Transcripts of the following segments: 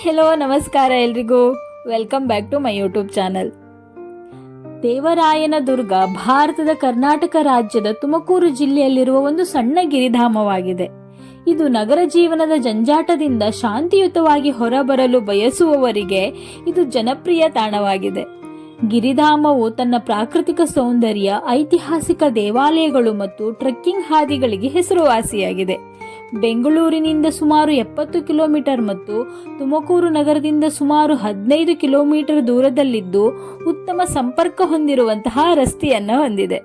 Hello ನಮಸ್ಕಾರ ಎಲ್ರಿಗೂ. Welcome back to my YouTube channel. Devarayana Durga ಭಾರತದ ಕರ್ನಾಟಕ ರಾಜ್ಯದ ತುಮಕೂರು ಜಿಲ್ಲೆಯಲ್ಲಿರುವ ಒಂದು ಸಣ್ಣ ಗಿರಿಧಾಮವಾಗಿದೆ. ಇದು ನಗರ ಜೀವನದ ಜಂಜಾಟದಿಂದ ಶಾಂತಿಯುತವಾಗಿ ಹೊರಬರಲು ಬಯಸುವವರಿಗೆ ಇದು ಜನಪ್ರಿಯ ತಾಣವಾಗಿದೆ. ಗಿರಿಧಾಮವು ತನ್ನ ಪ್ರಾಕೃತಿಕ ಸೌಂದರ್ಯ, ಐತಿಹಾಸಿಕ ದೇವಾಲಯಗಳು ಮತ್ತು ಟ್ರೆಕ್ಕಿಂಗ್ ಹಾದಿಗಳಿಗೆ ಹೆಸರುವಾಸಿಯಾಗಿದೆ. ಬೆಂಗಳೂರಿನಿಂದ ಸುಮಾರು 70 ಕಿಲೋಮೀಟರ್ ಮತ್ತು ತುಮಕೂರು ನಗರದಿಂದ ಸುಮಾರು 15 ಕಿಲೋಮೀಟರ್ ದೂರದಲ್ಲಿದ್ದು ಉತ್ತಮ ಸಂಪರ್ಕ ಹೊಂದಿರುವಂತಹ ರಸ್ತೆಯನ್ನು ಹೊಂದಿದೆ.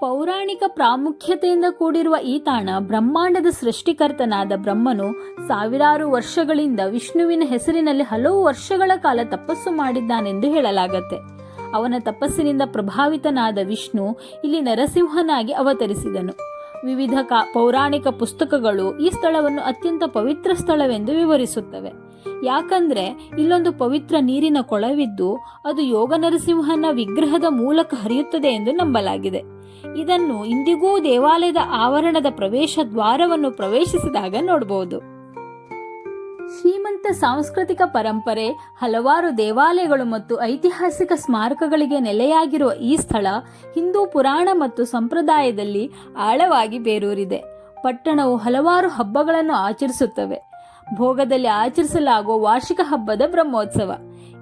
ಪೌರಾಣಿಕ ಪ್ರಾಮುಖ್ಯತೆಯಿಂದ ಕೂಡಿರುವ ಈ ತಾಣ ಬ್ರಹ್ಮಾಂಡದ ಸೃಷ್ಟಿಕರ್ತನಾದ ಬ್ರಹ್ಮನು ಸಾವಿರಾರು ವರ್ಷಗಳಿಂದ ವಿಷ್ಣುವಿನ ಹೆಸರಿನಲ್ಲಿ ಹಲವು ವರ್ಷಗಳ ಕಾಲ ತಪಸ್ಸು ಮಾಡಿದ್ದಾನೆಂದು ಹೇಳಲಾಗುತ್ತೆ. ಅವನ ತಪಸ್ಸಿನಿಂದ ಪ್ರಭಾವಿತನಾದ ವಿಷ್ಣು ಇಲ್ಲಿ ನರಸಿಂಹನಾಗಿ ಅವತರಿಸಿದನು. ವಿವಿಧ ಪೌರಾಣಿಕ ಪುಸ್ತಕಗಳು ಈ ಸ್ಥಳವನ್ನು ಅತ್ಯಂತ ಪವಿತ್ರ ಸ್ಥಳವೆಂದು ವಿವರಿಸುತ್ತವೆ. ಯಾಕಂದ್ರೆ ಇಲ್ಲೊಂದು ಪವಿತ್ರ ನೀರಿನ ಕೊಳವಿದ್ದು ಅದು ಯೋಗ ನರಸಿಂಹನ ವಿಗ್ರಹದ ಮೂಲಕ ಹರಿಯುತ್ತದೆ ಎಂದು ನಂಬಲಾಗಿದೆ. ಇದನ್ನು ಇಂದಿಗೂ ದೇವಾಲಯದ ಆವರಣದ ಪ್ರವೇಶ ದ್ವಾರವನ್ನು ಪ್ರವೇಶಿಸಿದಾಗ ನೋಡಬಹುದು. ಶ್ರೀಮಂತ ಸಾಂಸ್ಕೃತಿಕ ಪರಂಪರೆ, ಹಲವಾರು ದೇವಾಲಯಗಳು ಮತ್ತು ಐತಿಹಾಸಿಕ ಸ್ಮಾರಕಗಳಿಗೆ ನೆಲೆಯಾಗಿರುವ ಈ ಸ್ಥಳ ಹಿಂದೂ ಪುರಾಣ ಮತ್ತು ಸಂಪ್ರದಾಯದಲ್ಲಿ ಆಳವಾಗಿ ಬೇರೂರಿದೆ. ಪಟ್ಟಣವು ಹಲವಾರು ಹಬ್ಬಗಳನ್ನು ಆಚರಿಸುತ್ತವೆ. ಭೋಗದಲ್ಲಿ ಆಚರಿಸಲಾಗುವ ವಾರ್ಷಿಕ ಹಬ್ಬದ ಬ್ರಹ್ಮೋತ್ಸವ.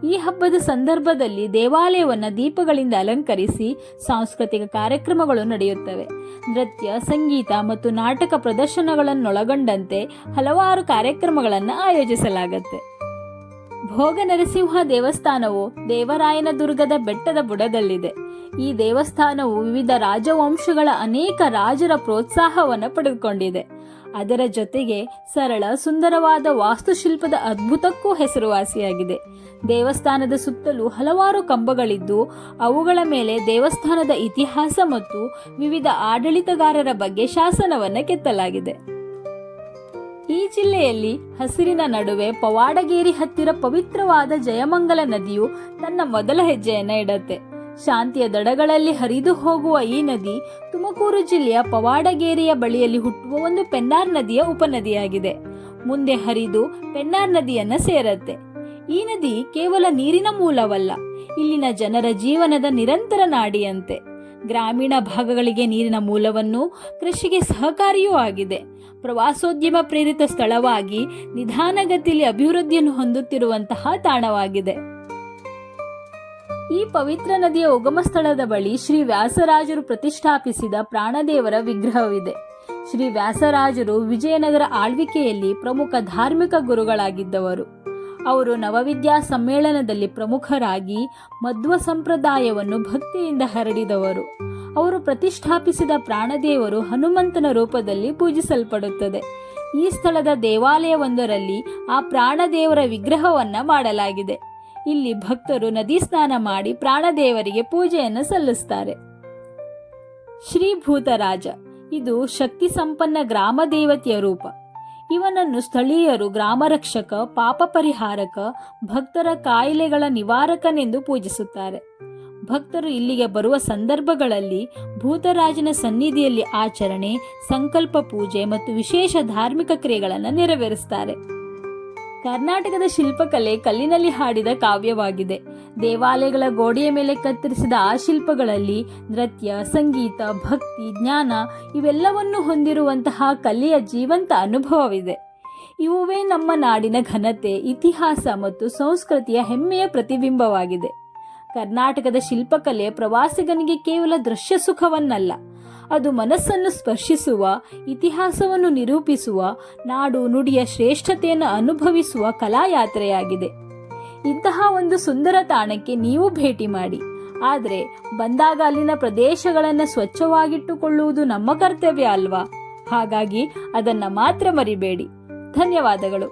ಈ ಹಬ್ಬದ ಸಂದರ್ಭದಲ್ಲಿ ದೇವಾಲಯವನ್ನು ದೀಪಗಳಿಂದ ಅಲಂಕರಿಸಿ ಸಾಂಸ್ಕೃತಿಕ ಕಾರ್ಯಕ್ರಮಗಳು ನಡೆಯುತ್ತವೆ. ನೃತ್ಯ, ಸಂಗೀತ ಮತ್ತು ನಾಟಕ ಪ್ರದರ್ಶನಗಳನ್ನೊಳಗೊಂಡಂತೆ ಹಲವಾರು ಕಾರ್ಯಕ್ರಮಗಳನ್ನು ಆಯೋಜಿಸಲಾಗುತ್ತೆ. ಭೋಗ ನರಸಿಂಹ ದೇವಸ್ಥಾನವು ದೇವರಾಯನ ದುರ್ಗದ ಬೆಟ್ಟದ ಬುಡದಲ್ಲಿದೆ. ಈ ದೇವಸ್ಥಾನವು ವಿವಿಧ ರಾಜವಂಶಗಳ ಅನೇಕ ರಾಜರ ಪ್ರೋತ್ಸಾಹವನ್ನು ಪಡೆದುಕೊಂಡಿದೆ. ಅದರ ಜೊತೆಗೆ ಸರಳ ಸುಂದರವಾದ ವಾಸ್ತುಶಿಲ್ಪದ ಅದ್ಭುತಕ್ಕೂ ಹೆಸರುವಾಸಿಯಾಗಿದೆ. ದೇವಸ್ಥಾನದ ಸುತ್ತಲೂ ಹಲವಾರು ಕಂಬಗಳಿದ್ದು ಅವುಗಳ ಮೇಲೆ ದೇವಸ್ಥಾನದ ಇತಿಹಾಸ ಮತ್ತು ವಿವಿಧ ಆಡಳಿತಗಾರರ ಬಗ್ಗೆ ಶಾಸನವನ್ನು ಕೆತ್ತಲಾಗಿದೆ. ಈ ಜಿಲ್ಲೆಯಲ್ಲಿ ಹಸಿರಿನ ನಡುವೆ ಪವಾಡಗೇರಿ ಹತ್ತಿರ ಪವಿತ್ರವಾದ ಜಯಮಂಗಲ ನದಿಯು ತನ್ನ ಮೊದಲ ಹೆಜ್ಜೆಯನ್ನು ಇಡುತ್ತೆ. ಶಾಂತಿಯ ದಡಗಳಲ್ಲಿ ಹರಿದು ಹೋಗುವ ಈ ನದಿ ತುಮಕೂರು ಜಿಲ್ಲೆಯ ಪವಾಡಗೇರಿಯ ಬಳಿಯಲ್ಲಿ ಹುಟ್ಟುವ ಒಂದು ಪೆನ್ನಾರ್ ನದಿಯ ಉಪನದಿಯಾಗಿದೆ. ಮುಂದೆ ಹರಿದು ಪೆನ್ನಾರ್ ನದಿಯನ್ನ ಸೇರತ್ತೆ. ಈ ನದಿ ಕೇವಲ ನೀರಿನ ಮೂಲವಲ್ಲ, ಇಲ್ಲಿನ ಜನರ ಜೀವನದ ನಿರಂತರ ನಾಡಿಯಂತೆ. ಗ್ರಾಮೀಣ ಭಾಗಗಳಿಗೆ ನೀರಿನ ಮೂಲವನ್ನು, ಕೃಷಿಗೆ ಸಹಕಾರಿಯೂ ಆಗಿದೆ. ಪ್ರವಾಸೋದ್ಯಮ ಪ್ರೇರಿತ ಸ್ಥಳವಾಗಿ ನಿಧಾನಗತಿಯಲ್ಲಿ ಅಭಿವೃದ್ಧಿಯನ್ನು ಹೊಂದುತ್ತಿರುವಂತಹ ತಾಣವಾಗಿದೆ. ಈ ಪವಿತ್ರ ನದಿಯ ಉಗಮ ಸ್ಥಳದ ಬಳಿ ಶ್ರೀ ವ್ಯಾಸರಾಜರು ಪ್ರತಿಷ್ಠಾಪಿಸಿದ ಪ್ರಾಣದೇವರ ವಿಗ್ರಹವಿದೆ. ಶ್ರೀ ವ್ಯಾಸರಾಜರು ವಿಜಯನಗರ ಆಳ್ವಿಕೆಯಲ್ಲಿ ಪ್ರಮುಖ ಧಾರ್ಮಿಕ ಗುರುಗಳಾಗಿದ್ದವರು. ಅವರು ನವವಿದ್ಯಾ ಸಮ್ಮೇಳನದಲ್ಲಿ ಪ್ರಮುಖರಾಗಿ ಮಧ್ವ ಸಂಪ್ರದಾಯವನ್ನು ಭಕ್ತಿಯಿಂದ ಹರಡಿದವರು. ಅವರು ಪ್ರತಿಷ್ಠಾಪಿಸಿದ ಪ್ರಾಣದೇವರು ಹನುಮಂತನ ರೂಪದಲ್ಲಿ ಪೂಜಿಸಲ್ಪಡುತ್ತದೆ. ಈ ಸ್ಥಳದ ದೇವಾಲಯವೊಂದರಲ್ಲಿ ಆ ಪ್ರಾಣದೇವರ ವಿಗ್ರಹವನ್ನ ಮಾಡಲಾಗಿದೆ. ಇಲ್ಲಿ ಭಕ್ತರು ನದಿ ಸ್ನಾನ ಮಾಡಿ ಪ್ರಾಣದೇವರಿಗೆ ಪೂಜೆಯನ್ನು ಸಲ್ಲಿಸುತ್ತಾರೆ. ಶ್ರೀ ಭೂತರಾಜ ಇದು ಶಕ್ತಿ ಸಂಪನ್ನ ಗ್ರಾಮ ದೇವತೆಯ ರೂಪ. ಇವನನ್ನು ಸ್ಥಳೀಯರು ಗ್ರಾಮರಕ್ಷಕ, ಪಾಪ ಪರಿಹಾರಕ, ಭಕ್ತರ ಕಾಯಿಲೆಗಳ ನಿವಾರಕನೆಂದು ಪೂಜಿಸುತ್ತಾರೆ. ಭಕ್ತರು ಇಲ್ಲಿಗೆ ಬರುವ ಸಂದರ್ಭಗಳಲ್ಲಿ ಭೂತರಾಜನ ಸನ್ನಿಧಿಯಲ್ಲಿ ಆಚರಣೆ, ಸಂಕಲ್ಪ ಪೂಜೆ ಮತ್ತು ವಿಶೇಷ ಧಾರ್ಮಿಕ ಕ್ರಿಯೆಗಳನ್ನು ನೆರವೇರಿಸುತ್ತಾರೆ. ಕರ್ನಾಟಕದ ಶಿಲ್ಪಕಲೆ ಕಲ್ಲಿನಲ್ಲಿ ಹಾಡಿದ ಕಾವ್ಯವಾಗಿದೆ. ದೇವಾಲಯಗಳ ಗೋಡೆಯ ಮೇಲೆ ಕತ್ತರಿಸಿದ ಆ ಶಿಲ್ಪಗಳಲ್ಲಿ ನೃತ್ಯ, ಸಂಗೀತ, ಭಕ್ತಿ, ಜ್ಞಾನ ಇವೆಲ್ಲವನ್ನು ಹೊಂದಿರುವಂತಹ ಕಲೆಯ ಜೀವಂತ ಅನುಭವವಿದೆ. ಇವುವೇ ನಮ್ಮ ನಾಡಿನ ಘನತೆ, ಇತಿಹಾಸ ಮತ್ತು ಸಂಸ್ಕೃತಿಯ ಹೆಮ್ಮೆಯ ಪ್ರತಿಬಿಂಬವಾಗಿದೆ. ಕರ್ನಾಟಕದ ಶಿಲ್ಪಕಲೆ ಪ್ರವಾಸಿಗನಿಗೆ ಕೇವಲ ದೃಶ್ಯ ಸುಖವನ್ನಲ್ಲ, ಅದು ಮನಸ್ಸನ್ನು ಸ್ಪರ್ಶಿಸುವ, ಇತಿಹಾಸವನ್ನು ನಿರೂಪಿಸುವ, ನಾಡು ನುಡಿಯ ಶ್ರೇಷ್ಠತೆಯನ್ನು ಅನುಭವಿಸುವ ಕಲಾಯಾತ್ರೆಯಾಗಿದೆ. ಇಂತಹ ಒಂದು ಸುಂದರ ತಾಣಕ್ಕೆ ನೀವು ಭೇಟಿ ಮಾಡಿ. ಆದರೆ ಬಂದಾಗ ಅಲ್ಲಿನ ಪ್ರದೇಶಗಳನ್ನು ಸ್ವಚ್ಛವಾಗಿಟ್ಟುಕೊಳ್ಳುವುದು ನಮ್ಮ ಕರ್ತವ್ಯ ಅಲ್ವಾ? ಹಾಗಾಗಿ ಅದನ್ನು ಮಾತ್ರ ಮರಿಬೇಡಿ. ಧನ್ಯವಾದಗಳು.